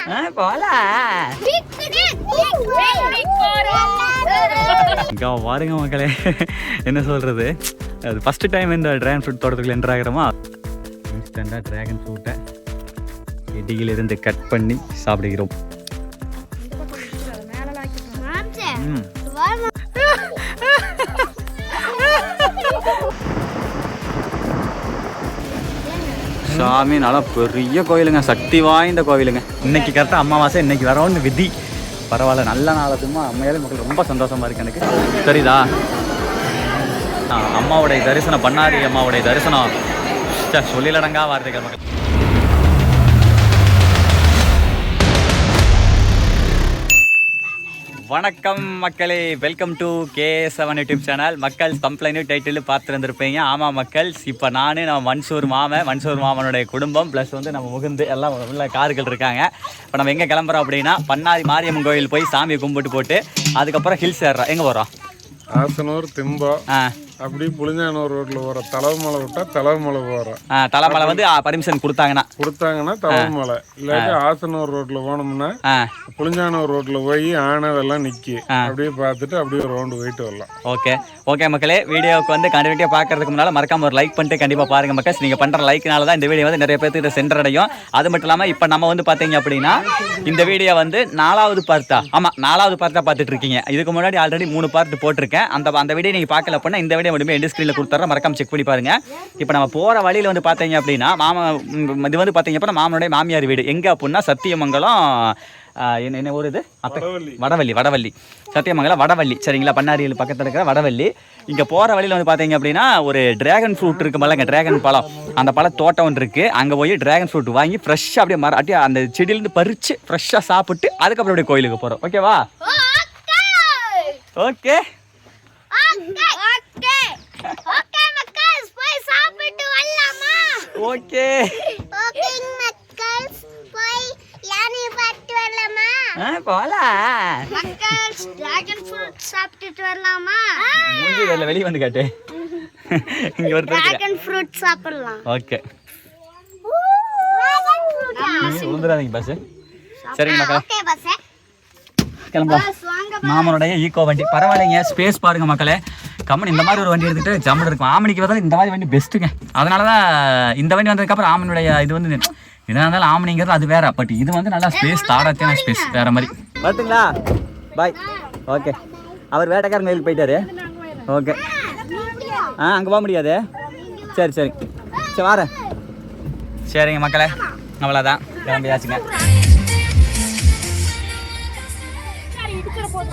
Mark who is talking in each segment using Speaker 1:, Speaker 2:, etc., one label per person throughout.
Speaker 1: இங்கே பாருங்க மக்களே, என்ன சொல்கிறது, அது ஃபஸ்ட்டு டைம் இந்த ட்ராகன் ஃப்ரூட் தோட்டத்துக்குள்ள என்ட்ரு ஆகிறோமா. இன்ஸ்டண்ட்டாக ட்ராகன் ஃப்ரூட்டை இடியிலிருந்து கட் பண்ணி சாப்பிடுகிறோம். சாமி நல்லா பெரிய கோயிலுங்க, சக்தி வாய்ந்த கோவிலுங்க. இன்னைக்கு கரெக்டாக அமாவாசை, இன்னைக்கு வரோன்னு விதி. பரவாயில்ல, நல்ல நாளதுமா அம்மையாலே மக்கள் ரொம்ப சந்தோஷமா இருக்கு எனக்கு. சரிதா, அம்மாவுடைய தரிசனம், பண்ணாரி அம்மாவுடைய தரிசனம் சொல்லிலடங்கா வார்த்தைகள் மக்கள். வணக்கம் மக்களே, welcome to KS7 YouTube channel. மக்கள் கம்ப்ளைண்ட் டைட்டில் பார்த்துருந்துருப்பீங்க. ஆமாம் மக்கள், இப்போ நம்ம மன்சூர் மாமனுடைய குடும்பம் ப்ளஸ் வந்து நம்ம முகுந்து எல்லாம் உள்ள கார்கள் இருக்காங்க. இப்போ நம்ம எங்கே கிளம்புறோம் அப்படின்னா, பண்ணாரி மாரியம்மன் கோயில் போய் சாமியை கும்பிட்டு போட்டு அதுக்கப்புறம் ஹில்ஸ் ஏறுறோம். எங்கே போகிறோம்?
Speaker 2: ஆசனூர், திம்பா, அப்படி புளிஞ்சானூர் ரோட்ல போற தலவமலை விட்டா தலவமலை போறோம்.
Speaker 1: தலமலை வந்து பர்மிஷன் கொடுத்தாங்கன்னா
Speaker 2: தலவமலை, இல்லாட்டி ஆசனூர் ரோட்ல போனோம்னா புளிஞ்சானூர் ரோட்ல போய் ஆனதெல்லாம் நிக்கி அப்படியே பார்த்துட்டு அப்படியே ரவுண்டு போயிட்டு வரலாம்.
Speaker 1: ஓகே மக்களே, வீடியோவுக்கு வந்து கண்டினியூட்டியா பார்க்கறதுக்கு முன்னால மறக்காம ஒரு லைக் பண்ணிட்டு கண்டிப்பா பாருங்க மக்கள். நீங்க பண்ற லைக்னால தான் இந்த வீடியோ வந்து நிறைய பேருக்கு இதை சென்றடையும். அது மட்டும் இல்லாம இப்போ நம்ம வந்து பாத்தீங்க அப்படின்னா இந்த வீடியோ வந்து 4வது பார்ட்டா, ஆமா 4வது பார்ட்டா பார்த்துட்டு இருக்கீங்க. இதுக்கு முன்னாடி ஆல்ரெடி 3 பார்ட் போட்டிருக்கேன். அந்த வீடியோ நீங்க பார்க்கல அப்படின்னா இந்த வீடியோ மட்டுமே எண்ட் ஸ்கிரீன்ல கொடுத்துறேன், மறக்காம செக் பண்ணி பாருங்க. இப்போ நம்ம போற வழியில வந்து பாத்தீங்க அப்படின்னா இது வந்து பாத்தீங்க அப்படின்னா மாமனுடைய மாமியார் வீடு எங்க அப்படின்னா சத்தியமங்கலம், என்ன ஊர் இது? வடவள்ளி, சத்தியமங்கலம் வடவள்ளி. சரிங்களா, பண்ணாரியில் பக்கத்தில் இருக்கிற வடவள்ளி. இங்கே போகிற வழியில் வந்து பார்த்தீங்க அப்படின்னா ஒரு டிராகன் ஃப்ரூட் இருக்கு மல்லங்க, டிராகன் பழம். அந்த பழ தோட்டம் ஒன்று இருக்குது. அங்கே போய் டிராகன் ஃப்ரூட் வாங்கி ஃப்ரெஷ்ஷாக அப்படியே அந்த செடியிலேருந்து பறித்து ஃப்ரெஷ்ஷாக சாப்பிட்டு அதுக்கப்புறம் அப்படியே கோயிலுக்கு போகிறோம். ஓகேவா? ஓகே ஓகே வெளியே வந்து காட்டு. Okay bus. சரிங்க மக்களே, கிளம்பலாம். மாமனுடைய ஈகோ வண்டி பரவாயில்லைங்க, ஸ்பேஸ் பாருங்க மக்களே. கம்மன் இந்த மாதிரி ஒரு வண்டி எடுத்துகிட்டு ஜம்முன்னு இருக்கும். ஆமணிக்கு வந்து இந்த மாதிரி வண்டி பெஸ்ட்டுங்க. அதனால தான் இந்த வண்டி வந்ததுக்கப்புறம் ஆமனுடைய இது வந்து எதாக இருந்தாலும் ஆமணிங்கிறது அது வேற. பட் இது வந்து நல்லா ஸ்பேஸ், தாராத்தியான ஸ்பேஸ் வேற மாதிரி. பார்த்துங்களா? பாய். ஓகே, அவர் வேட்டைக்காரன் கோயிலுக்கு போயிட்டாரு. ஓகே, அங்கே போக முடியாது. சரி வரேன். சரிங்க மக்களே, அவ்வளோதான், கிளம்பியாச்சுங்க.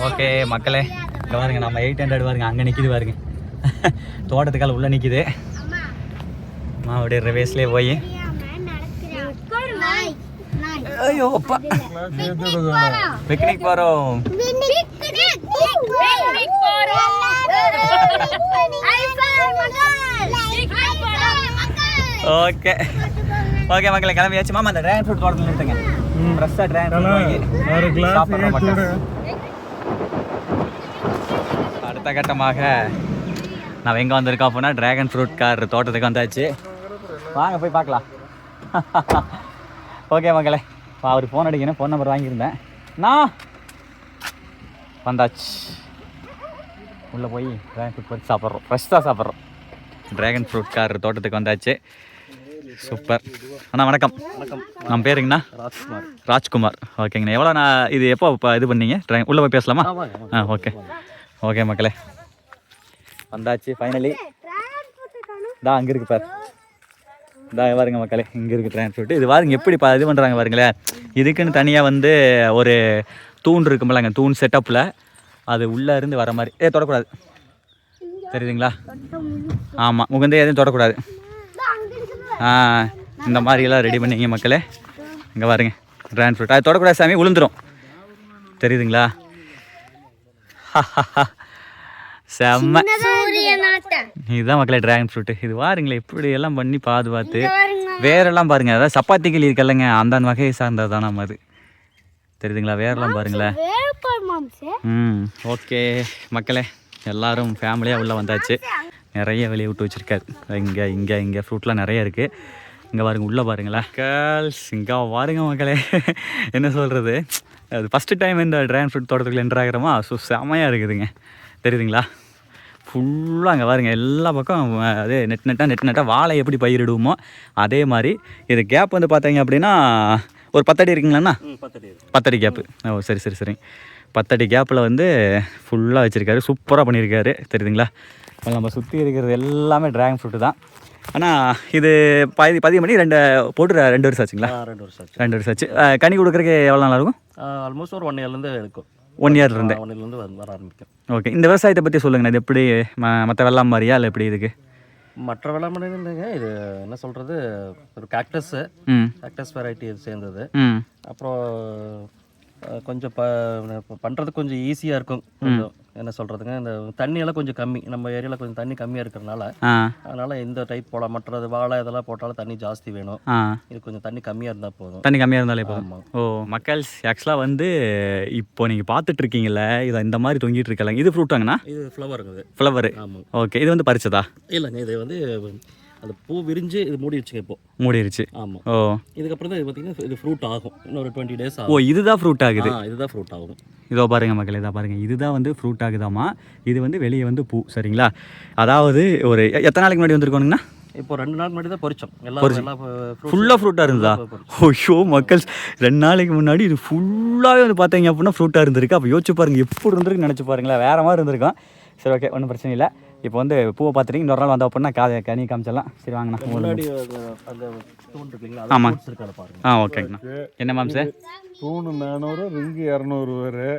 Speaker 1: ஓகே மக்களே, இங்கே பாருங்க, நம்ம 800 பாருங்க, அங்கே நிற்கிது பாருங்க, தோட்டத்துக்கால உள்ளே நிற்கிது. அப்படியே ரிவேஸ்லேயே போய் ஐயோ அப்பா பிக்னிக் போகிறோம். ஓகே மக்களே, கிளம்பியாச்சு. மாமா அந்த ட்ராகன் ஃப்ரூட் தோட்டத்தில் நிறுத்துங்க. ஃப்ரெஷ்ஷாக ட்ராகன் ஃப்ரூட் சாப்பிட்ற மக்கள். அடுத்த கட்டமாக நான் எங்கே வந்திருக்கோம் அப்படின்னா ட்ராகன் ஃப்ரூட் கார் தோட்டத்துக்கு வந்தாச்சு. வாங்க போய் பார்க்கலாம். ஓகே மக்களே, அவர் ஃபோன் அடிக்கணும், ஃபோன் நம்பர் வாங்கியிருந்தேன். நான் வந்தாச்சு. உள்ளே போய் ட்ராகன் ஃப்ரூட் பறித்து சாப்பிட்றோம், ஃப்ரெஷ்ஷாக சாப்பிட்றோம். ட்ராகன் ஃப்ரூட் கார் தோட்டத்துக்கு வந்தாச்சு. சூப்பர் அண்ணா, வணக்கம். நம்ம பேருங்கண்ணா? ராஜ்குமார். ஓகேங்கண்ணா, எவ்வளோ நான் இது எப்போ இது பண்ணீங்க? உள்ளே போய் பேசலாமா? ஓகே மக்களே, வந்தாச்சு ஃபைனலி. அங்கே இருக்கு பாரு, பாருங்க மக்களே, இங்கே இருக்குது ட்ராகன் ஃப்ரூட். இது பாருங்க எப்படி இது பண்ணுறாங்க பாருங்களேன். இதுக்குன்னு தனியாக வந்து ஒரு தூண் இருக்குமில்லங்க, தூண் செட்டப்பில் அது உள்ளே இருந்து வர மாதிரி. தொடக்கூடாது, தெரியுதுங்களா? ஆமாம், முகந்தே எதுவும் தொடக்கூடாது. இந்த மாதிரியெல்லாம் ரெடி பண்ணிங்க மக்களே. இங்கே பாருங்க ட்ராகன் ஃப்ரூட், அது தொடக்கூடாது சாமி, விழுந்துடும். தெரியுதுங்களா? செம்ம. இதுதான் மக்களே ட்ராகன் ஃப்ரூட்டு. இது பாருங்களேன் இப்படி எல்லாம் பண்ணி பார்த்து வேரெல்லாம் பாருங்க, அதாவது சப்பாத்தி கிளி இருக்கல்லங்க, அந்த வகையை சார்ந்தது தான் நம்ம அது. தெரியுதுங்களா? வேரெல்லாம் பாருங்களேன். ஓகே மக்களே, எல்லாரும் ஃபேமிலியாக உள்ளே வந்தாச்சு. நிறைய வெளியே விட்டு வச்சுருக்காரு. இங்கே ஃப்ரூட்லாம் நிறைய இருக்குது. இங்கே பாருங்க உள்ளே பாருங்களேன் கேர்ள்ஸ் இங்கே பாருங்க மக்களே. என்ன சொல்கிறது, அது ஃபஸ்ட்டு டைம் இந்த ட்ராகன் ஃப்ரூட் தோட்டத்துக்குள்ள என்ட்ரு ஆகிறோமா. ஸோ செமையாக இருக்குதுங்க, தெரியுதுங்களா. ஃபுல்லாக அங்கே பாருங்க எல்லா பக்கம் அதே நெட் நெட்டாக வாழை எப்படி பயிரிடுவோமோ அதே மாதிரி இது கேப் வந்து பார்த்தீங்க அப்படின்னா ஒரு 10 அடி இருக்குங்களாண்ணா. 10 அடி கேப்பு. ஓ சரி 10 அடி கேப்பில் வந்து ஃபுல்லாக வச்சுருக்காரு, சூப்பராக பண்ணியிருக்காரு, தெரியுதுங்களா. நம்ம சுற்றி இருக்கிறது எல்லாமே ட்ராகன் ஃப்ரூட்டு தான். ஆனால் இது பதிவு பண்ணி 2 வருஷம் ஆச்சுங்களா? 2 வருஷம் ஆச்சு. கனி கொடுக்குறதுக்கு எவ்வளோ நாள் இருக்கும்?
Speaker 3: ஆல்மோஸ்ட் ஒரு 1 இயர்லேருந்து இருக்கும்.
Speaker 1: 1 இயர்லேருந்து
Speaker 3: வர ஆரம்பிக்கும்.
Speaker 1: ஓகே, இந்த விவசாயத்தை பற்றி சொல்லுங்கண்ணா. இது எப்படி மற்ற வெள்ளாம் மாதிரியா இல்லை எப்படி இதுக்கு?
Speaker 3: மற்ற வெள்ளாமலைங்க இது என்ன சொல்கிறது, ஒரு கேக்டஸ் வெரைட்டி சேர்ந்தது. அப்புறம் கொஞ்சம் பண்ணுறதுக்கு கொஞ்சம் ஈஸியாக இருக்கும். கொஞ்சம் என்ன சொல்கிறதுங்க, இந்த தண்ணியெல்லாம் கொஞ்சம் கம்மி, நம்ம ஏரியாவில் கொஞ்சம் தண்ணி கம்மியாக இருக்கிறனால அதனால் இந்த டைப் போடலாம். மற்றது வாழை இதெல்லாம் போட்டாலும் தண்ணி ஜாஸ்தி வேணும். இது கொஞ்சம் தண்ணி கம்மியாக இருந்தால் போதும்.
Speaker 1: தண்ணி கம்மியாக இருந்தாலே போதும். ஓ மக்கள்ஸ், ஆக்சுவலாக வந்து இப்போ நீங்கள் பார்த்துட்டு இருக்கீங்களே, இதை இந்த மாதிரி தொங்கிட்டு இருக்கலாங்க. இது ஃப்ரூட்டாங்கண்ணா?
Speaker 3: இது ஃப்ளவருங்க.
Speaker 1: ஃப்ளவரு.
Speaker 3: ஆமாம்.
Speaker 1: ஓகே, இது வந்து பறிச்சதா?
Speaker 3: இல்லைங்க, இது வந்து அது பூ விரிஞ்சு இது மூடிடுச்சுங்க. இப்போ மூடிடுச்சு. ஆமாம். ஓ, இதுக்கப்புறம் தான் இது பார்த்தீங்கன்னா இது ஃப்ரூட் ஆகும். இன்னொரு 20 days ஆகும்.
Speaker 1: ஓ, இதுதான் ஃப்ரூட் ஆகுது?
Speaker 3: இதுதான் ஃப்ரூட் ஆகும்.
Speaker 1: இதோ பாருங்கள் மக்கள், இதாக பாருங்கள், இதுதான் வந்து ஃப்ரூட் ஆகுதாமா. இது வந்து வெளியே வந்து பூ, சரிங்களா. அதாவது ஒரு எத்தனை நாளைக்கு முன்னாடி வந்துருக்கோங்கண்ணா?
Speaker 3: இப்போ 2 நாள் முன்னாடி தான் பறிச்சோம். எல்லாம்
Speaker 1: ஃபுல்லாக ஃப்ரூட்டாக இருந்ததா? ஓ மக்கள், 2 நாளைக்கு முன்னாடி இது ஃபுல்லாகவே வந்து பார்த்தீங்க அப்படின்னா ஃப்ரூட்டாக இருந்திருக்கு. அப்போ யோசிச்சு பாருங்கள் எப்படி இருந்திருக்கு, நினச்சி பாருங்களேன், வேறு மாதிரி இருந்திருக்கும். சரி ஓகே, ஒன்றும் பிரச்சனை இல்லை. இப்போ வந்து பூவை பார்த்துட்டு இன்னொரு நாள் வந்தோம் அப்படின்னா கனி காமிச்சிடலாம். சரி வாங்கண்ணா. ஆமாம். ஓகேங்கண்ணா. என்ன மேம் சார்?
Speaker 2: தூணு 400, ரிங்கு 200 வரும்.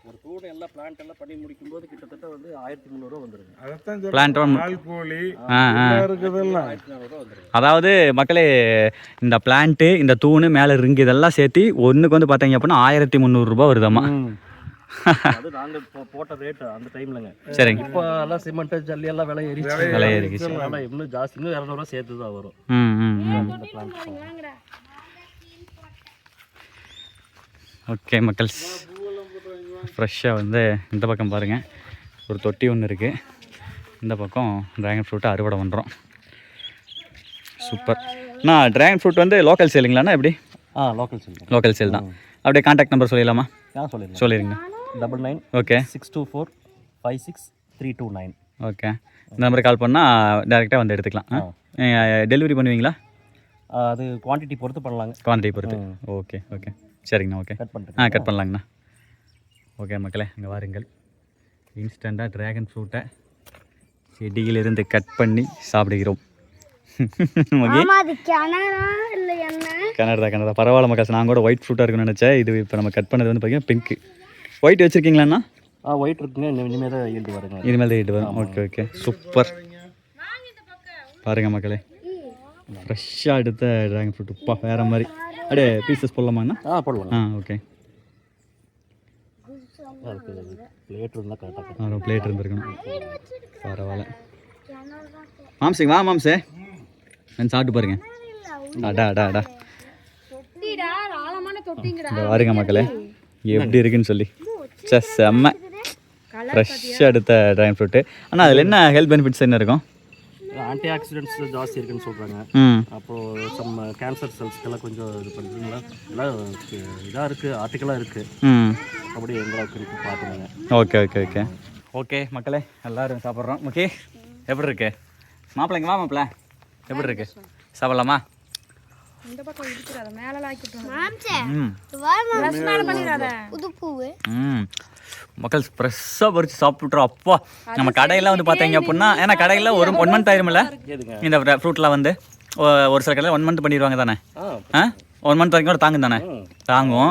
Speaker 3: ஒரு தூண் எல்லாம் பிளான்ட் எல்லாம் பண்ணி முடிக்கும் போது கிட்டத்தட்ட வந்து 1300 வந்துருங்க.
Speaker 2: அதான்
Speaker 1: பிளான்ட்
Speaker 2: கோழி இருக்குதெல்லாம்.
Speaker 1: அதாவது மக்களே, இந்த பிளான்ட்டு, இந்த தூணு, மேலே ரிங்கு இதெல்லாம் சேர்த்து ஒன்றுக்கு வந்து பார்த்தீங்க அப்படின்னா 1300 ரூபாய் வருதாம்மா.
Speaker 3: அது நாங்க போட்ட ரேட் அந்த டைம்லங்க.
Speaker 1: சரிங்க.
Speaker 3: இப்போ எல்லாம் சிமெண்ட் ஜல்லி எல்லாம் விலை ஏறிச்சு. அதனால இன்னும் ஜாஸ்தி, இன்னும் 200 ரூபாய் சேர்த்து தான் வரும்.
Speaker 1: ஓகே மக்கள்ஸ், ஃப்ரெஷ்ஷாக வந்து இந்த பக்கம் பாருங்கள், ஒரு தொட்டி ஒன்று இருக்குது. இந்த பக்கம் ட்ராகன் ஃப்ரூட்டை அறுவடை பண்ணுறோம். சூப்பர். நான் ட்ராகன் ஃப்ரூட் வந்து லோக்கல் சேலுங்களாண்ணா எப்படி? லோக்கல் சேல் தான். அப்படியே கான்டாக்ட் நம்பர் சொல்லிடலாமா? சொல்லிடுங்க.
Speaker 3: 99
Speaker 1: ஓகே
Speaker 3: 624 56329.
Speaker 1: ஓகே, இந்த நம்பருக்கு கால் பண்ணால் டேரெக்டாக வந்து எடுத்துக்கலாம். டெலிவரி பண்ணுவீங்களா?
Speaker 3: அது குவான்டிட்டி பொறுத்து பண்ணலாங்க.
Speaker 1: குவான்டிட்டி பொறுத்து. ஓகே ஓகே சரிங்கண்ணா. ஓகே கட் பண்ணலாங்கண்ணா. ஓகே மக்களே, இங்கே வாருங்கள், இன்ஸ்டண்ட்டாக ட்ராகன் ஃப்ரூட்டை செடியிலிருந்து கட் பண்ணி சாப்பிடுகிறோம். கனடா பரவாயில்ல மக்கள். நான் கூட ஒயிட் ஃப்ரூட்டாக இருக்குன்னு நினச்சேன். இது இப்போ நம்ம கட் பண்ணது வந்து பார்த்தீங்கன்னா பிங்க்கு. ஒயிட் வச்சுருக்கீங்களாண்ணா?
Speaker 3: ஒயிட் இருக்குங்க, இனிமேல் தான் ஈல்டு வருங்க.
Speaker 1: இனிமேல் தான் ஈல்டு வரும். Okay super. பாருங்கள் மக்களே, ஃப்ரெஷ்ஷாக எடுத்த ட்ராகன் ஃப்ரூட். உப்பா வேறு மாதிரி. அப்படியே பீசஸ் போடலாமாண்ணா?
Speaker 3: போடலாம்.
Speaker 1: ஓகே. பிளேட் இருந்துருக்கணும். பரவாயில்ல. மாம்சிங் வா மாம்சே, நான் சாப்பிட்டு பாருங்க. அடா பாருங்க மக்களே எப்படி இருக்குன்னு சொல்லி. செம்ம ஃப்ரெஷ்ஷாக எடுத்த ட்ராகன் ஃப்ரூட்டு. ஆனால் அதில் என்ன ஹெல்த் பெனிஃபிட்ஸ் என்ன இருக்கும்?
Speaker 3: ஆன்டி ஆக்சிடென்ட்ஸ் ஜாஸ்தி இருக்குன்னு சொல்கிறாங்க. அப்போது சம் கேன்சர் செல்ஸ்க்கெல்லாம் கொஞ்சம் இது பண்ணுறீங்களா, எல்லாம் இதாக இருக்குது, ஆர்டிக்கலாக இருக்குது. அப்படி எங்களுக்கு இருக்குது, பார்த்துக்கோங்க.
Speaker 1: ஓகே மக்களே, எல்லோரும் சாப்பிட்றோம். ஓகே, எப்படி இருக்கு மாப்பிள்ளைங்க? வா மாப்பிள்ள, எப்படி இருக்கு? சாப்பிட்லாமா? மக்கள் ஃப்ரெஷ்ஷாக பறித்து சாப்பிட்றோம். அப்பா நம்ம கடையெல்லாம் வந்து பார்த்தீங்க அப்படின்னா, ஏன்னா கடையில் ஒரு 1 மந்த் ஆயிருமில்ல இந்த ஃப்ரூட்லாம் வந்து ஒரு சில கடையில் 1 மந்த் பண்ணிடுவாங்க தானே? 1 மந்த் வரைக்கும் கூட தாங்கும் தானே? தாங்கும்.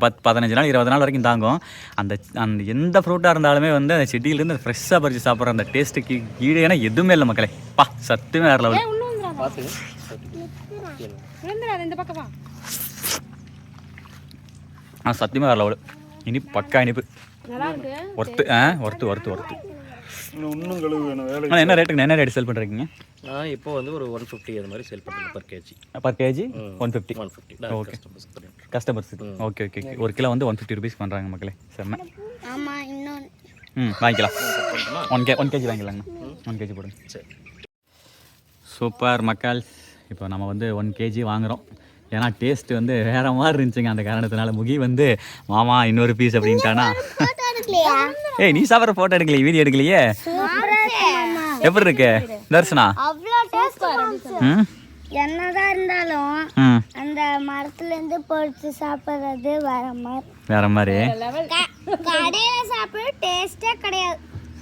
Speaker 1: 15 நாள் 20 நாள் வரைக்கும் தாங்கும். அந்த எந்த ஃப்ரூட்டாக இருந்தாலுமே வந்து அந்த செடியிலேருந்து ஃப்ரெஷ்ஷாக பறித்து சாப்பிட்ற அந்த டேஸ்ட்டுக்கு ஈடு ஏன்னா எதுவுமே இல்லை மக்களே. பா சத்துமே வேறு லெவல். சத்தியமாக வேறு லெவல். இனிப்பு, பக்கா இனிப்பு. ஒர்த்து. என்ன ரேட்டுங்க? என்ன ரேட் சேல் பண்ணுறீங்க?
Speaker 3: இப்போ வந்து ஒரு 150 அது மாதிரி சேல் பண்ணுறேன்
Speaker 1: per KG 150. Okay customers. Okay ஒரு கிலோ வந்து 150 ருபீஸ் பண்ணுறாங்க மக்களே. செம்ம. வாங்கிக்கலாம். 1 கேஜி வாங்கிக்கலாங்கண்ணா. 1 கேஜி போடுங்க. சரி. சூப்பர் மக்கள். இப்போ நம்ம வந்து 1 kg வாங்குகிறோம். ஏன்னா டேஸ்ட் வந்து வேறு மாதிரி இருந்துச்சுங்க. அந்த காரணத்தினால முகி வந்து மாமா இன்னொரு பீஸ் அப்படின்ட்டானா. ஏய் நீ சாப்பிட்ற ஃபோட்டோ எடுக்கலையே, வீடியோ எடுக்கலையே. எப்படி இருக்கு தர்ஷனா?
Speaker 4: என்னதான் இருந்தாலும் அந்த மரத்துல இருந்து பொறுத்து சாப்பிடுறது வேற மாதிரி கடையில சாப்பிடுற டேஸ்டே கிடையாது.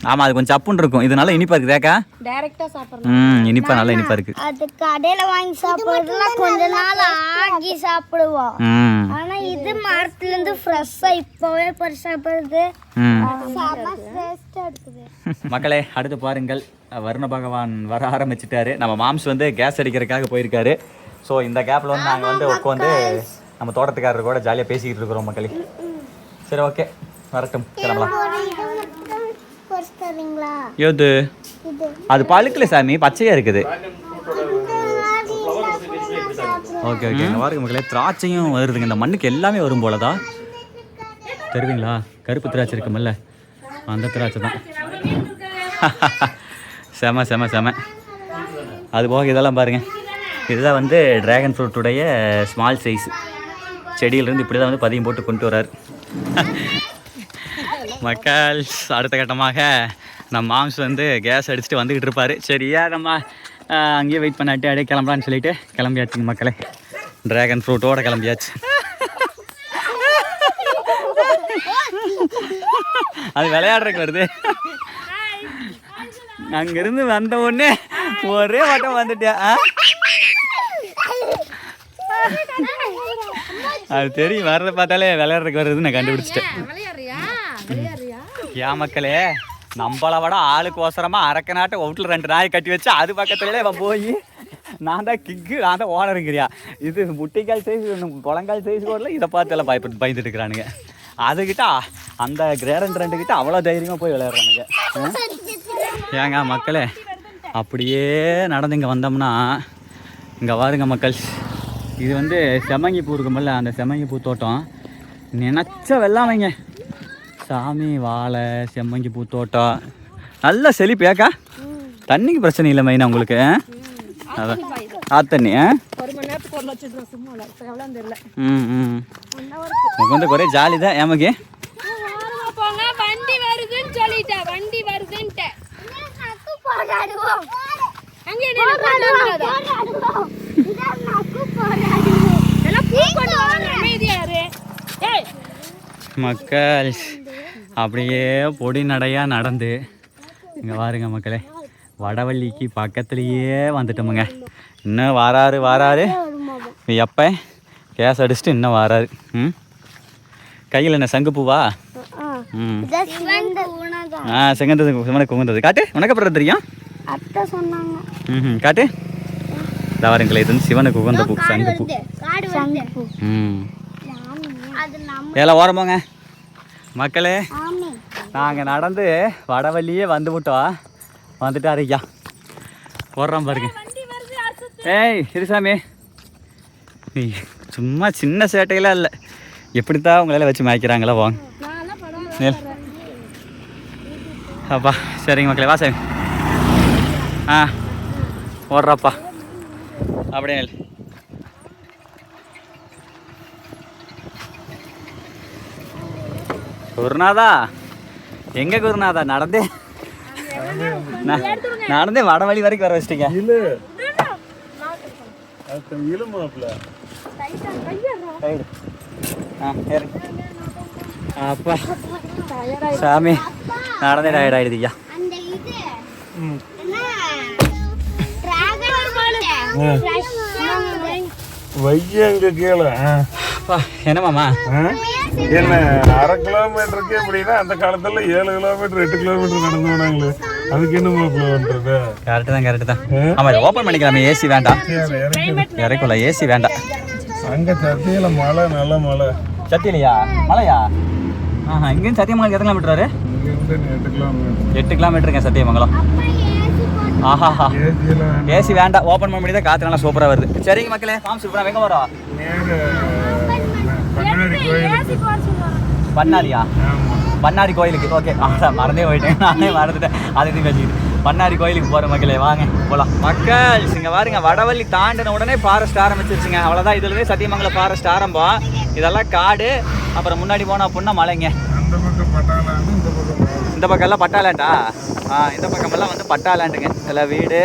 Speaker 1: ஆமா அது கொஞ்சம் சப்புன்னு இருக்கும். இது நல்லா இனிப்பா இருக்கு தேக்கா.
Speaker 4: டைரக்டா சாப்பிடுறோம்.
Speaker 1: இனிப்பா நல்லா இனிப்பா இருக்கு.
Speaker 4: அது கடையில வாங்கி சாப்பிடுறதுல கொஞ்ச நாள் ஆகி சாப்பிடுவோம். ஆனா இது மரத்துல இருந்து ஃப்ரெஷ்ஷா இப்பவே பறிச்சு சாப்பிடுறது செம டேஸ்டா இருக்குது.
Speaker 1: மக்களே அடுத்து பாருங்கள், வருண பகவான் வர ஆரம்பிச்சிட்டாரு. நம்ம மாம்ஸ் வந்து கேஸ் அடிக்கிறதுக்காக போயிருக்காரு. ஸோ இந்த கேப்ல வந்து நாங்கள் வந்து உட்காந்து நம்ம தோட்டத்துக்காரர் கூட ஜாலியாக பேசிக்கிட்டு இருக்கிறோம் மக்களே. சரி ஓகே வரட்டும், கிளம்பலாம். யோது அது பழுக்கல சாமி, பச்சையா இருக்குது. ஓகே ஓகே பாருங்க மக்களே, திராட்சையும் வருதுங்க. இந்த மண்ணுக்கு எல்லாமே வரும் போலதா. தெரியுங்களா, கருப்பு திராட்சை இருக்குமில்ல, அந்த திராட்சை தான். செம செம செம. அது போக இதெல்லாம் பாருங்க, இதுதான் வந்து ட்ராகன் ஃப்ரூட்டுடைய ஸ்மால் சைஸ். செடியிலிருந்து இப்படி தான் வந்து பதியம் போட்டு கொண்டு வராரு மக்கள். அடுத்த கட்டமாக நம்ம மாம்ஸ் வந்து கேஸ் அடிச்சுட்டு வந்துக்கிட்டு இருப்பார். சரியா நம்ம அங்கேயே வெயிட் பண்ணாட்டி அப்படியே கிளம்பலான்னு சொல்லிட்டு கிளம்பியாச்சுங்க மக்களே. ட்ராகன் ஃப்ரூட்டோட கிளம்பியாச்சு. அது விளையாடுறதுக்கு வருது. அங்கிருந்து வந்த உடனே ஒரே வட்டம் வந்துட்டேன். அது தெரியும், வர்றதை பார்த்தாலே விளையாடுறதுக்கு வருது. நான் கண்டுபிடிச்சிட்டேன். ஏன் மக்களே, நம்மளை விட ஆளுக்கு அவசரமா அரக்க நாட்டை வீட்டில் 2 நாய் கட்டி வச்சு அது பக்கத்துலேயே அவன் போய் நான் தான் கிக்கு, நான் தான் ஓனருங்கிறியா. இது முட்டைக்கால் சைஸ், குளங்கால் சைஸ் கூட இதை பார்த்து எல்லாம் பயந்துட்டு இருக்கிறானுங்க. அதுக்கிட்ட அந்த கிரேரண்ட் 2 கிட்ட அவ்வளோ தைரியமாக போய் விளையாடுறானுங்க. ஏங்க மக்களே, அப்படியே நடந்து இங்கே வந்தோம்னா இங்கே பாருங்க மக்கள், இது வந்து செம்மங்கி பூ இருக்குமில்ல, அந்த செம்மங்கி பூ தோட்டம் நினச்ச வெள்ளாமைங்க. சாமி, வாழை, செம்மங்கி பூ தோட்டம் நல்லா செழிப்பு. ஏக்கா தண்ணிக்கு பிரச்சனை இல்லை மெயினாக உங்களுக்கு. அதான் ஆத்தண்ணி உங்களுக்கு வந்து ஒரே ஜாலி தான். ஏமாக்கி
Speaker 4: வண்டி வருதுன்னு சொல்லிட்டேன், வண்டி வருதுன்ட்டு
Speaker 1: மக்கள் அப்படியே பொடி நடையாக நடந்து இங்கே பாருங்க மக்களே, வடவள்ளிக்கு பக்கத்துலேயே வந்துட்டோமுங்க. இன்னும் வாராரு எப்போ கேஸ் அடிச்சுட்டு இன்னும் வாராரு. கையில் என்ன சங்குப்பூவா? செங்கந்தது சிவனுக்கு உகந்தது. காட்டு, உனக்கு அப்புறம் தெரியும் காட்டு. இந்த வாருங்களே, இது வந்து சிவனுக்கு உகந்த பூ, சங்குப்பூ. எல்லாம் ஓரமாங்க மக்களே. நாங்கள் நடந்து வடவள்ளியே வந்து விட்டோம். வந்துட்டாரு ஐயா, போடுறோம் பாருங்க. ஏய் சிறுசாமி, சும்மா சின்ன சேட்டையெல்லாம் இல்லை, எப்படித்தான் உங்களால் வச்சு மாய்க்கிறாங்களா. வாங்க அப்பா. சரிங்க மக்களே, வா சாமி. ஓடுறாப்பா அப்படியே. குருநாதா எங்க குருநாதா, நடந்தே வடவழி வரைக்கும் வர வச்சிட்டீங்க. அப்பா சாமி, நடந்தே டயர்ட் ஆயிடுதுயா.
Speaker 2: வையங்க கீழே
Speaker 1: என்ன மாமா,
Speaker 2: என்ன 1/2 கிலோமீட்டருக்கு எப்படின்னா அந்த காலத்துல 7 கிலோமீட்டர் 8 கிலோமீட்டர் நடந்து போனாங்களே, அதுக்கு என்ன பண்றது?
Speaker 1: கரெக்டு தான். ஆமா, இதை ஓப்பன் பண்ணிக்கலாமே. ஏசி வேண்டாம், இறக்குள்ள ஏசி வேண்டாம்.
Speaker 2: அங்க சத்தியில மழை, நல்ல மழை.
Speaker 1: சத்தியிலையா மழையா? இங்கேருந்து சத்தியமங்கலம் எத்தனை கிலோமீட்டர் வரு? 8 கிலோமீட்டருங்க சத்தியமங்கலம். ஆஹா, ஏசி வேண்டாம், ஓப்பன் பண்ணி தான் காற்று நல்லா சூப்பராக வருது. சரிங்க மக்களே, ஃபார்ம் சூப்பராக எங்கே வரோம்? பண்ணாரியா? பண்ணாரி கோயிலுக்கு. ஓகே, மறந்தே போயிட்டேன், நானே மறந்துட்டேன். அதை வச்சுக்கிட்டு பண்ணாரி கோயிலுக்கு போகிற மக்களே வாங்க போகலாம். மக்கள் இங்கே பாருங்க, வடவள்ளி தாண்டின உடனே ஃபாரஸ்ட் ஆரம்பிச்சிருச்சுங்க. அவ்வளோதான், இதுலேயே சத்தியமங்கலம் ஃபாரஸ்ட் ஆரம்பம். இதெல்லாம் காடு. அப்புறம் முன்னாடி போனால் அப்படின்னா மலைங்க. இந்த பக்கம்லாம் பட்டாலேண்டா. இந்த பக்கமெல்லாம் வந்து பட்டாலேண்டுங்க. எல்லாம் வீடு,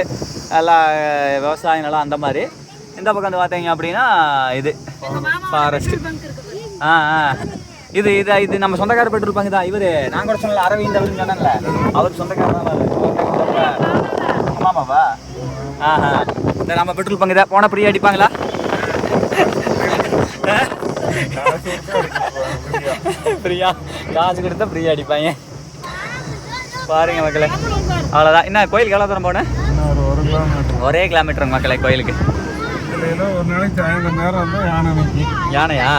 Speaker 1: எல்லாம் விவசாய நிலம் அந்த மாதிரி. இந்த பக்கம் வந்து பார்த்தீங்க அப்படின்னா இது ஃபாரஸ்ட். இது இது இது நம்ம சொந்தக்கார பெட்ரோல் பங்கு தான். இவர் நான் கூட சொன்னல அரவிந்த் அப்படின்னு சொன்னேன்ல, அவர் சொந்தக்காரர் தான். ஆமாப்பா. இந்த நம்ம பெட்ரோல் பங்கு தான். போனால் ஃப்ரீயாக அடிப்பாங்களா? ஃப்ரீயா காசு கொடுத்தா ஃப்ரீயாக அடிப்பாங்க. பாருங்க மக்களே, அவ்வளோதான். என்ன கோயிலுக்கு எவ்வளோ தூரம் போனேன்? ஒரே கிலோமீட்டர் மக்களே கோயிலுக்கு.
Speaker 2: ஒரு நாளைக்கு சாயந்தரம் நேரம் வந்து யானை நிற்கி.
Speaker 1: யானையா?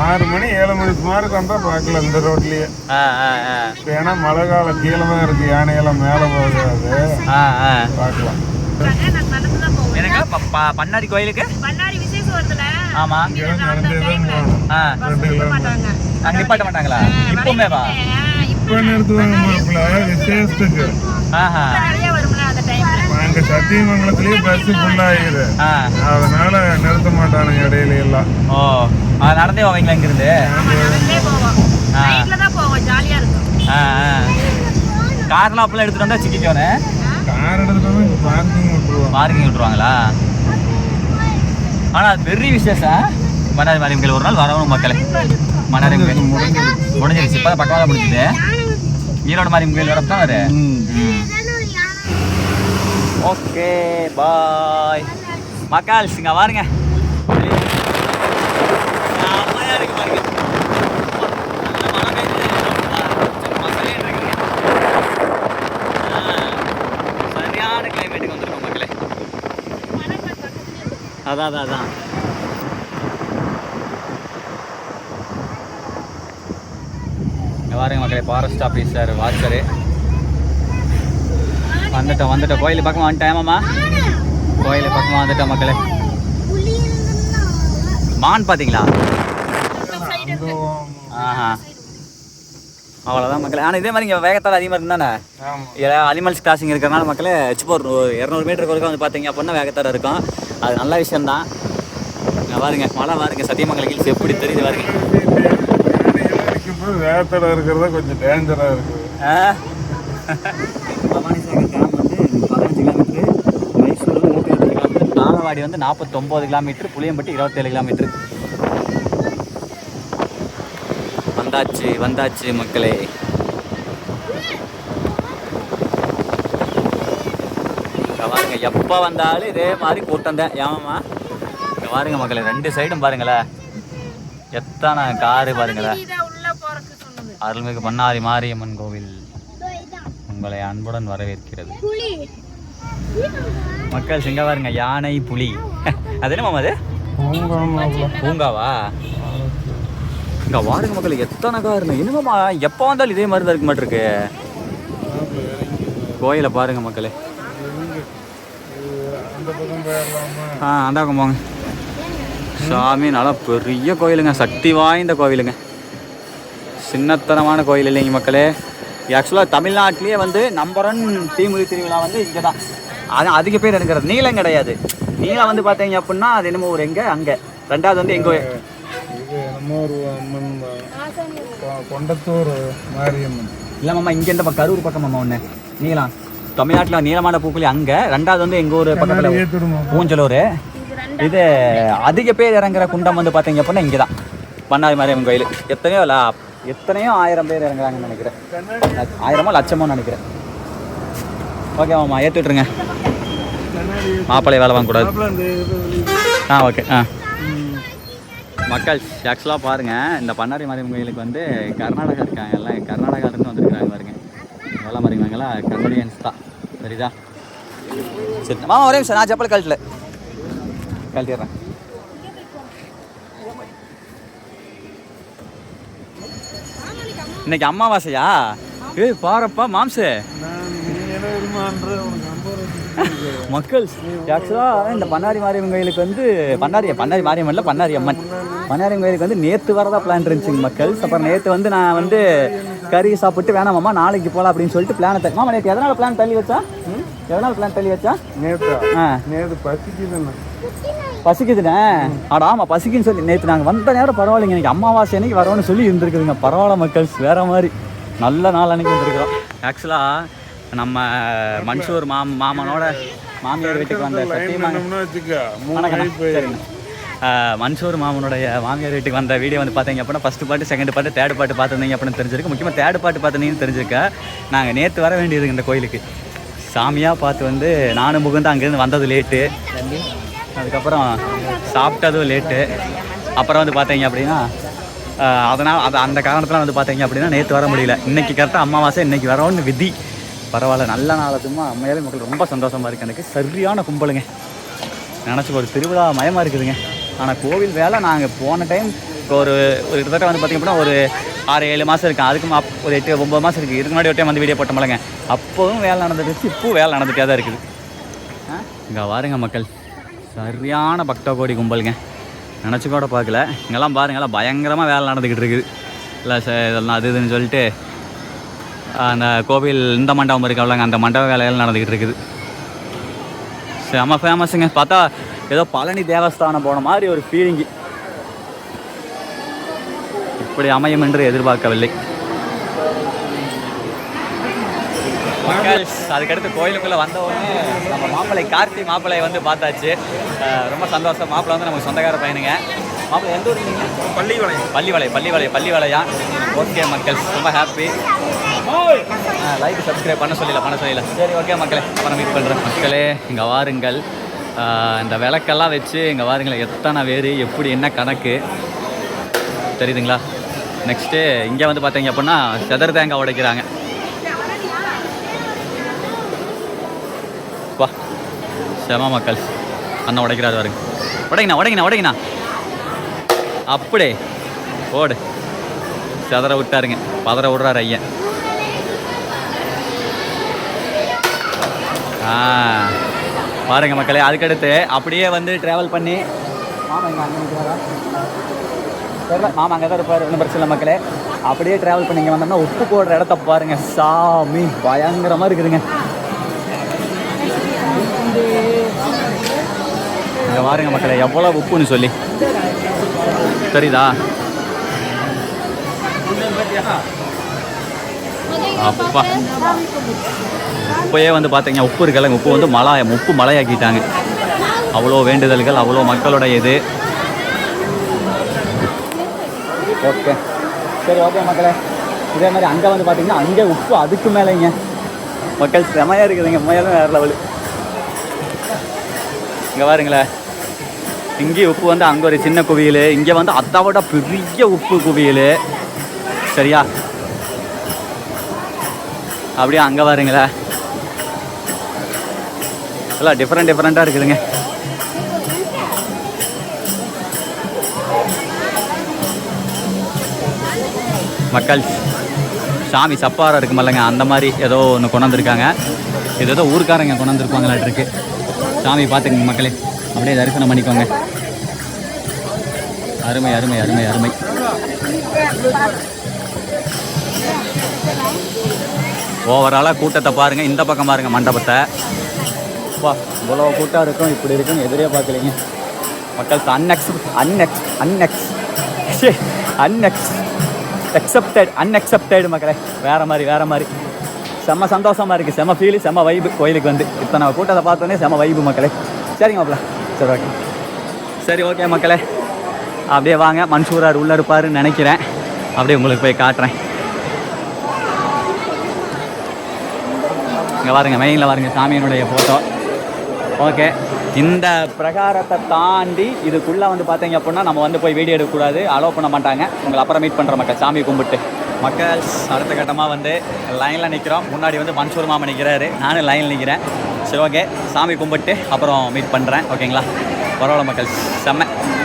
Speaker 2: 6 மணி 7 மணி சுமாருக்கு வந்தால் பார்க்கல இந்த ரோட்லேயே. ஏன்னா மழை காலம் கீழே தான் இருக்கு, யானையெல்லாம் மேலே போகாது. பார்க்கலாம்.
Speaker 1: எனக்கு பண்ணாரி கோயிலுக்கு ஆமா அங்க நிப்பாட்ட மாட்டாங்களா? இப்பவுமே வா
Speaker 2: இப்போ நிறுத்துவாங்க மாப்பிள்ள விசேஷத்துக்கு. அங்க சத்தியமங்கலத்திலயே பஸ் ஃபுல்லாகிடுது, அதனால நிறுத்த மாட்டானுங்க இடையில எல்லாம்.
Speaker 1: ஓ, அது நடந்தே போவீங்களா இங்கிருந்து? கார்லாம் அப்பெல்லாம் எடுத்துட்டு வந்தா சிக்கிக்கோனே.
Speaker 2: கார் எடுத்துட்டு வந்து பார்க்கிங் விட்டுருவாங்க.
Speaker 1: பார்க்கிங் விட்டுருவாங்களா? ஆனா அது பெரிய விசேஷம். மன்னாரி மாரியம்மன் கோயில் ஒரு நாள் வரணும் மக்களே. மன்னாரி முடிஞ்சிருச்சு, இப்போ பக்கமாக தான் முடிஞ்சுது. ஈரோடு மாரியம்மன் கோயில் வரப்போ தான் வரு. ஓகே பாய் மக்கள். இங்க பாருங்க, சரியான கிளைமேட்டுக்கு வந்துருக்கோம் மக்களே. அதான் இங்க பாருங்க மக்களே, ஃபாரஸ்ட் ஆஃபீஸர் வாட்சரு வந்துட்டோம். கோயில் பக்கமாக வந்துட்டேன். கோயில் பக்கமாக வந்துட்டோம் மக்களே. மான் பார்த்தீங்களா? அவ்வளோதான் மக்களே. ஆனால் இதே மாதிரி இங்கே வேகத்தால் அதிகமாக இருந்தானே, அனிமல்ஸ் கிராசிங் இருக்கிறனால மக்களே சும்மா ஒரு 200 மீட்டருக்கு வரைக்கும் வந்து பார்த்தீங்க அப்படின்னா வேகத்தால் இருக்கும். அது நல்ல விஷயம்தான். இங்கே பாருங்க, மழை பாருங்க, சத்தியமங்கலம் ஹில்ஸ் எப்படி தெரியுது பாருங்க.
Speaker 2: வேகத்தால் இருக்கிறதா கொஞ்சம் டேஞ்சராக இருக்குது.
Speaker 1: பவானிசாகர் டேம் வந்து 15 கிலோமீட்டரு, மைசூர் 120 கிலோமீட்டர், தாளவாடி வந்து 49 கிலோமீட்டர், புளியம்பட்டி 27 கிலோமீட்டர். வந்தாச்சு மக்களே. பாருங்க, எப்போ வந்தாலும் இதே மாதிரி கூட்டம் தான். ஏமாம்மா இங்கே பாருங்க மக்களே, 2 சைடும் பாருங்களேன், எத்தனை காரு பாருங்களேன். அருள்மிகு பண்ணாரி மாரியம்மன் கோவில் உங்களை அன்புடன் வரவேற்கிறது மக்கள். சிங்க பாருங்க, யானை, புலி. அது என்ன மாமா? அது பூங்காவா? இங்க பாருங்க மக்கள், எத்தனை காருங்க. என்னமாமா எப்போ வந்தாலும் இதே மாதிரி தான் இருக்க மாட்டிருக்கு. கோயிலை பாருங்க மக்களே. அந்த பக்கம் போங்க சாமி. நல்லா பெரிய கோயிலுங்க, சக்தி வாய்ந்த கோவிலுங்க, சின்னத்தனமான கோயில் இல்லைங்க மக்களே. ஆக்சுவலாக தமிழ்நாட்டிலேயே வந்து நம்பர் 1 தீமிதி திருவிழா வந்து இங்கே தான். ஆனால் அதிக பேர் எடுக்கிறது நீளம் கிடையாது. நீளம் வந்து பார்த்தீங்க அப்படின்னா அது என்னமோ ஒரு எங்கே அங்கே. 2வது வந்து எங்கே
Speaker 2: கொண்டத்தூர் மாரியம்மன்
Speaker 1: இல்லை மாமா, இங்கே இந்த பக்கம் கரூர் பக்கம் மாமா. ஒன்று நீளம் தமிழ்நாட்டில் நீளமான பூக்குழி அங்கே. 2வது வந்து எங்கள் ஊர் பக்கத்தில் பூஞ்சலூர். இது அதிக பேர் இறங்குற குண்டம் வந்து பார்த்தீங்க அப்படின்னா இங்கே தான் பண்ணாரி மாரியம்மன் கோயில். எத்தனையோ 1000 பேர் இறங்குறாங்கன்னு நினைக்கிறேன். 1000மோ லட்சமோ நினைக்கிறேன். ஓகே மாமா, ஏற்றி விட்டுருங்க. மாப்பிள்ளை வேலை வாங்கக்கூடாது. ஓகே. மக்கள் ஆக்சுவலாக பாருங்கள், இந்த பண்ணாரி மாரியம்மன் கோயிலுக்கு வந்து கர்நாடகா இருக்காங்க, எல்லாம் கர்நாடகாவிலேருந்து வந்துருக்காங்க பாருங்க. எல்லாம் பாருங்களா, கன்னடியன்ஸ் தான். சரிதா? சரி மாமா, ஒரே நிமிஷம், நான் செப்பல் கழட்டிடுறேன். இன்னைக்கு அமாவாசையா? பாருப்பா மாம்சு மக்கள். ஆக்சுவலாக இந்த பண்ணாரி மாரியம்மன் கோயிலுக்கு வந்து பண்ணாரி மாரியம்மன்ல பண்ணாரி அம்மன் பண்ணாரி கோயிலுக்கு வந்து நேற்று வரதா பிளான் இருந்துச்சுங்க மக்கள். அப்புறம் நேற்று வந்து நான் வந்து கறி சாப்பிட்டு வேணாமாம்மா நாளைக்கு போகலாம் அப்படின்னு சொல்லிட்டு பிளானை மாமா நேற்று எதனால் பிளான் தள்ளி வச்சா எதனால் பிளான் தள்ளி வச்சா
Speaker 2: நேற்று பசிக்குதுண்ணா
Speaker 1: பசிக்குதுண்ணே ஆடா ஆமாம் பசிக்குன்னு சொல்லி நேற்று நாங்கள் வந்த நேரம் பரவாயில்லைங்க எனக்கு அமாவாசை அன்னைக்கு வரோன்னு சொல்லி இருந்திருக்குதுங்க பரவாயில்ல மக்கள்ஸ் வேற மாதிரி நல்ல நாள் அன்னைக்கு வந்துருக்குறோம் ஆக்சுவலாக நம்ம மன்சூர் மாமனோட மாமியார் வீட்டுக்கு வந்த சரிங்க மன்சூர் மாமனுடைய மாமியார் வீட்டுக்கு வந்த வீடியோ வந்து பார்த்தீங்க அப்படின்னா ஃபஸ்ட்டு பாட்டு செகண்ட் பாட்டு தேர்ட் பாட்டு பார்த்துருந்தீங்க அப்படின்னு தெரிஞ்சிருக்கு முக்கியமாக தேர்ட் பாட்டு பார்த்துருந்தீங்கன்னு தெரிஞ்சிருக்க நாங்கள் நேற்று வர வேண்டியது இந்த கோயிலுக்கு சாமியாக பார்த்து வந்து நானும் முகுந்து அங்கேருந்து வந்தது லேட்டு அதுக்கப்புறம் சாப்பிட்டதும் லேட்டு அப்புறம் வந்து பார்த்தீங்க அப்படின்னா அதனால் அந்த காரணத்தில் வந்து பார்த்தீங்க அப்படின்னா நேற்று வர முடியல இன்றைக்கி கரெக்டாக அமாவாசை இன்றைக்கி வரணும்னு விதி பரவாயில்ல நல்ல நாளத்துமா அம்மையாலே மக்கள் ரொம்ப சந்தோஷமாக இருக்குது எனக்கு சரியான கும்பலுங்க நினச்சி ஒரு திருவிழா மயமாக இருக்குதுங்க ஆனால் கோவில் வேலை நாங்கள் போன டைம் ஒரு கிட்டத்தட்ட வந்து பார்த்திங்க அப்படின்னா ஒரு 6-7 மாதம் இருக்குது அதுக்கு ஒரு 8-9 மாதம் இருக்குது இதுக்கு முன்னாடி ஒரு டைம் வந்து வீடியோ போட்டோம்லங்க அப்போவும் வேலை நடந்துருச்சு இப்போவும் வேலை நடந்துகிட்டே தான் இருக்குது இங்கே வாருங்க மக்கள் சரியான பக்த கோடி கும்பலுங்க நினச்சி கூட பார்க்கல இங்கெல்லாம் பாருங்கள்லாம் பயங்கரமாக வேலை நடந்துக்கிட்டு இருக்குது இல்லை இதெல்லாம் அது இதுன்னு சொல்லிட்டு அந்த கோவில் இந்த மண்டபம் இருக்கவங்க அந்த மண்டப வேலையெல்லாம் நடந்துக்கிட்டு இருக்குது செம்ம ஃபேமஸுங்க பார்த்தா ஏதோ பழனி தேவஸ்தானம் போன மாதிரி ஒரு ஃபீலிங்கு இப்படி அமையும் என்று எதிர்பார்க்கவில்லை அதுக்கடுத்து கோயிலுக்குள்ளே வந்த உடனே நம்ம மாப்பிள்ளை கார்த்தி மாப்பிள்ளை வந்து பார்த்தாச்சு ரொம்ப சந்தோஷம் மாப்பிள்ளை வந்து நமக்கு சொந்தக்கார பையனுங்க மாப்பிள்ளை எந்த ஊர் பள்ளிவளையா ஓகே மக்கள் ரொம்ப ஹாப்பி லைக் சப்ஸ்கிரைப் பண்ண சொல்லல சரி ஓகே மக்களே அப்புறம் மீட் பண்ணுறேன் மக்களே இங்கே வாருங்கள் இந்த விளக்கெல்லாம் வச்சு இங்கே வாருங்களேன் எத்தனை பேர் எப்படி என்ன கணக்கு தெரியுதுங்களா நெக்ஸ்ட்டு இங்கே வந்து பார்த்தீங்க அப்படின்னா செதர் தேங்காய் உடைக்கிறாங்க வா செம மக்கள் அண்ணன் உடைக்கிறாரு பாருங்க உடைங்கண்ணா அப்படியே ஓடு செதற விட்டாருங்க பதற விடுறாரு ஐயன் பாருங்க மக்களே அதுக்கடுத்து அப்படியே வந்து ட்ராவல் பண்ணி மாமா இங்கே அங்கே நிற்கிறாரா தெரியல மாமா அங்கே தான் இருப்பார் ஒன்றும் பிரச்சனை மக்களே அப்படியே ட்ராவல் பண்ணி இங்கே வந்தோம்னா உப்பு போடுற இடத்த பாருங்க சாமி பயங்கரமாக இருக்குதுங்க இங்கே பாருங்க மக்களே எவ்வளோ உப்புன்னு சொல்லி தெரியுதா அப்பா இப்போயே வந்து பார்த்தீங்கன்னா உப்பு இருக்கலைங்க உப்பு வந்து உப்பு மலையாக்கிட்டாங்க அவ்வளோ வேண்டுதல்கள் அவ்வளோ மக்களோட இது ஓகே சரி ஓகே மக்களே இதே மாதிரி அங்கே வந்து பார்த்தீங்கன்னா அங்கே உப்பு அதுக்கு மேலேங்க மக்கள் செமையாக இருக்குதுங்க உண்மையாலும் வேறு லெவலு இங்கே பாருங்களேன் இங்கேயும் உப்பு வந்து அங்கே ஒரு சின்ன குவியல் இங்கே வந்து அதை விட பெரிய உப்பு குவியல் சரியா அப்படியே அங்கே பாருங்களேன் எல்லாம் டிஃப்ரெண்ட்டாக இருக்குதுங்க மக்கள் சாமி சப்பாரம் இருக்குமில்லங்க அந்த மாதிரி ஏதோ ஒன்று கொண்டாந்துருக்காங்க இது ஏதோ ஊருக்காரங்க கொண்டாந்துருப்பாங்களாட்டிருக்கு சாமி பார்த்துக்கங்க மக்களே அப்படியே தரிசனம் பண்ணிக்கோங்க அருமை ஓவராலாக கூட்டத்தை பாருங்கள் இந்த பக்கம் பாருங்கள் மண்டபத்தை வா இவ்வளோ கூட்டம் இருக்கும் இப்படி இருக்கும் எதிரே பார்க்கலைங்க மக்கள் அன்எக்செப்டட் மக்களே வேறு மாதிரி செம்ம சந்தோஷமாக இருக்குது செம்ம ஃபீலு செம்ம வைப்பு கோயிலுக்கு வந்து இத்தனை கூட்டத்தை பார்த்தோன்னே செம்ம வைப்பு மக்களே சரிங்க மாப்பிள்ள சரி ஓகே மக்களே அப்படியே வாங்க மன்சூரார் உள்ளே இருப்பாருன்னு நினைக்கிறேன் அப்படியே உங்களுக்கு போய் காட்டுறேன் இங்கே பாருங்க மெயினில் பாருங்க சாமியினுடைய ஃபோட்டோ ஓகே இந்த பிரகாரத்தை தாண்டி இதுக்குள்ளே வந்து பார்த்தீங்க அப்படின்னா நம்ம வந்து போய் வீடியோ எடுக்கக்கூடாது அலோவ் பண்ண மாட்டாங்க உங்களை அப்புறம் மீட் பண்ணுற மக்கள் சாமி கும்பிட்டு மக்கள் அடுத்த கட்டமாக வந்து லைனில் நிற்கிறோம் முன்னாடி வந்து மன்சூர் மாமா நிற்கிறாரு நானும் லைனில் நிற்கிறேன் சரி ஓகே சாமி கும்பிட்டு அப்புறம் மீட் பண்ணுறேன் ஓகேங்களா பரவாயில்ல மக்கள் செம்ம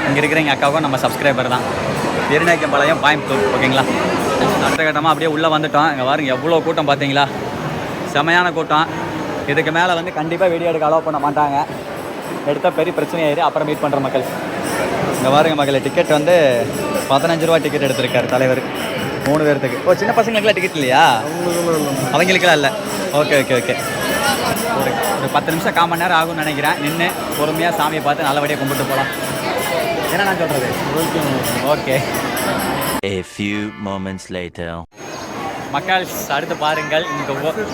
Speaker 1: இங்கே இருக்கிற எங்கள் அக்காவுக்கும் நம்ம சப்ஸ்கிரைபர் தான் திருநாய்க்கம்பாளையம் கோயம்புத்தூர் ஓகேங்களா அடுத்த கட்டமாக அப்படியே உள்ளே வந்துட்டோம் இங்கே பாருங்க எவ்வளோ கூட்டம் பார்த்தீங்களா செமையான கூட்டம் இதுக்கு மேலே வந்து கண்டிப்பாக வீடியோ எடுக்க அலோவ் பண்ண மாட்டாங்க எடுத்தால் பெரிய பிரச்சனையாயிரு அப்புறம் மீட் பண்ணுற மக்கள் இங்கே பாருங்க மக்கள் டிக்கெட் வந்து 15 ரூபா டிக்கெட் எடுத்திருக்காரு தலைவர் 3 பேர்த்துக்கு. ஓ, சின்ன பசங்களுக்குலாம் டிக்கெட் இல்லையா? அவங்களுக்குலாம் இல்லை. Okay okay okay. ஒரு 10 நிமிஷம் 1/4 மணி நேரம் ஆகும்னு நினைக்கிறேன். நின்று பொறுமையாக சாமியை பார்த்து நல்லபடியாக கும்பிட்டு போகலாம். என்ன நான் சொல்கிறது? Okay.
Speaker 5: A few moments later.
Speaker 1: மக்கள் அடுத்து பாருங்கள்,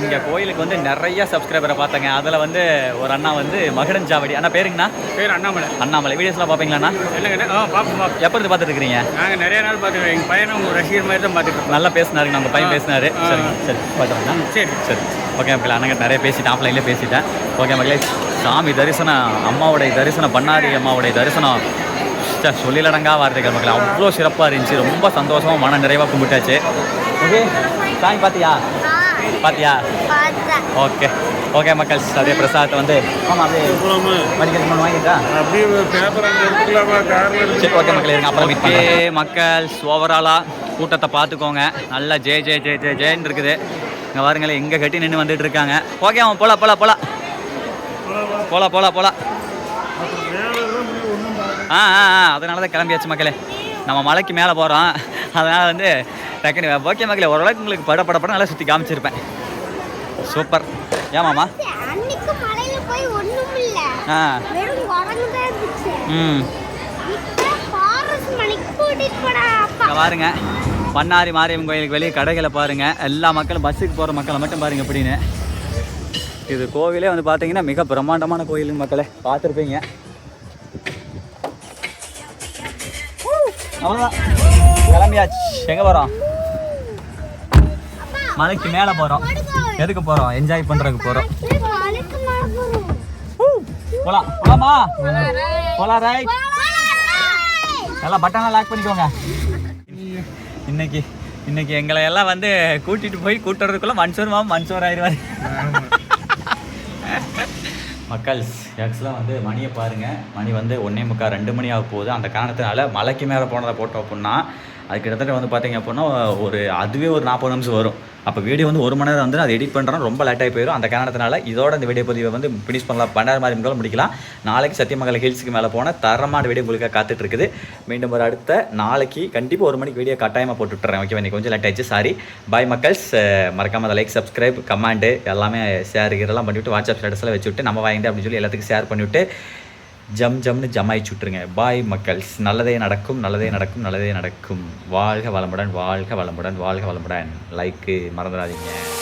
Speaker 1: இங்கே கோயிலுக்கு வந்து நிறைய சப்ஸ்கிரைபரை பார்த்தேங்க. அதில் வந்து ஒரு அண்ணா வந்து மகுடஞ்சாவடி அண்ணா பேருங்கண்ணா?
Speaker 6: பேர் அண்ணாமலை.
Speaker 1: அண்ணாமலை. வீடியோஸ்லாம் பார்ப்பீங்களாண்ணா?
Speaker 6: இல்லைங்கண்ணா. பார்ப்போம்.
Speaker 1: எப்போ இருந்து பார்த்துட்டு இருக்கிறீங்க?
Speaker 6: நாங்கள் நிறைய நாள் பார்த்துருக்கோம். எங்கள் பையனும் உங்கள் ரசிகர் மாதிரி தான் பார்த்துருக்கோம்.
Speaker 1: நல்லா பேசினாருங்க, உங்கள் பையன் பேசினாரு. சரிங்க, சரி பார்த்துருங்க.
Speaker 6: சரி
Speaker 1: சரி ஓகே மக்கள். அண்ணங்க நிறைய பேசிட்டேன், ஆஃப்லைன்லேயே பேசிட்டேன். ஓகே மக்களே, சாமி தரிசனம், அம்மாவுடைய தரிசனம், பண்ணாரி அம்மாவுடைய தரிசனம் சொல்லிலடங்கா வார்த்தைகள் மக்கள். அவ்வளோ சிறப்பாக இருந்துச்சு. ரொம்ப சந்தோஷமாக மன நிறைவாக கும்பிட்டாச்சு. ஓகே, சாமி பார்த்தியா? பார்த்தியா? ஓகே ஓகே மக்கள். அப்படியே பிரசாதத்தை வந்து ஆமாம் அப்படியே மடிக்கிறதுக்கு வாங்கிட்டா
Speaker 2: அப்படியே பேப்பர் அங்கே எடுத்துக்கலாமா காரில்?
Speaker 1: சரி ஓகே மக்கள், இருங்க அப்புறம் ஓகே மக்கள். ஓவராலாக கூட்டத்தை பார்த்துக்கோங்க. நல்லா ஜெய ஜெய ஜெய ஜெய ஜெயன்னு இருக்குது. இங்கே பாருங்களேன், எங்கே கட்டி நின்று வந்துட்டு இருக்காங்க. ஓகே, அவன் போலாம் போலாம் போலாம் போலாம் போலாம் போலாம். அதனால தான் கிளம்பியாச்சு மக்களே. நம்ம மலைக்கு மேலே போகிறோம், அதனால் வந்து டக்குனு ஓகே மக்களே. ஓரளவுக்கு உங்களுக்கு படப்பட நல்லா சுற்றி காமிச்சிருப்பேன். சூப்பர். ஏமாம்மா? பாருங்க, பண்ணாரி மாரியம்மன் கோயிலுக்கு வெளியே கடைகளை பாருங்க. எல்லா மக்களும் பஸ்ஸுக்கு போகிற மக்களை மட்டும் பாருங்க எப்படின்னு. இது கோவிலே வந்து பார்த்தீங்கன்னா மிக பிரம்மாண்டமான கோயிலுங்க மக்களே, பார்த்துருப்பீங்க. அவ்வளோதான், கிளம்பியாச்சு. எங்கே போகிறோம்? மலைக்கு மேலே போகிறோம். எதுக்கு போகிறோம்? என்ஜாய் பண்ணுறதுக்கு போகிறோம். போலாம் போலாமா? போலாம். ரைட். எல்லாம் பட்டனை லாக் பண்ணிக்கோங்க. இன்னைக்கு எங்களை எல்லாம் வந்து கூட்டிகிட்டு போய் கூட்டுறதுக்குள்ளே மனுஷர் ஆயிடுவார். மக்கள் ஆக்சுவலாக வந்து மணியை பாருங்கள். மணி வந்து 1:45 2 மணி ஆக போகுது. அந்த காரணத்தினால மலைக்கு மேலே போனதை போட்டோம் அப்படின்னா அது கிட்டத்தட்ட வந்து பார்த்திங்க அப்படின்னா அதுவே ஒரு 40 நிமிஷம் வரும். அப்போ வீடியோ வந்து 1 மணி நேரம் வந்து அது எடிட் பண்ணுறோம், ரொம்ப லேட்டாகி போயிடும். அந்த காரணத்தினால இதோட இந்த வீடியோ பதிவை வந்து ஃபினிஷ் பண்ணலாம். பண்ணாரி மாரியம்மன் முடிக்கலாம். நாளைக்கு சத்தியமங்கலம் ஹில்ஸுக்கு மேலே போன தரமான வீடியோ உங்களுக்கு காத்துட்டு இருக்குது. மீண்டும் ஒரு அடுத்த நாளைக்கு கண்டிப்பாக 1 மணிக்கு வீடியோ கட்டாயமாக போட்டு விட்டுறேன். ஓகே, இன்னைக்கு கொஞ்சம் லேட் ஆயிடுச்சு, சாரி. பாய் மக்கள்ஸ். மறக்காமல் அதை லைக், சப்ஸ்கிரைப், கமெண்ட்டு எல்லாமே ஷேர் இதெல்லாம் பண்ணிவிட்டு வாட்ஸ்அப் ஸ்டேட்டஸில் வச்சுவிட்டு நம்ம வாங்கிட்டு அப்படின்னு சொல்லி எல்லாத்துக்கும் ஷேர் பண்ணிவிட்டு ஜம்னு ஜமாயிச்சு விட்ருங்க. பாய் மக்கள்ஸ். நல்லதே நடக்கும், நல்லதே நடக்கும், நல்லதே நடக்கும். வாழ்க வளமுடன், வாழ்க வளமுடன், வாழ்க வளமுடன். லைக்கு மறந்துடாதீங்க.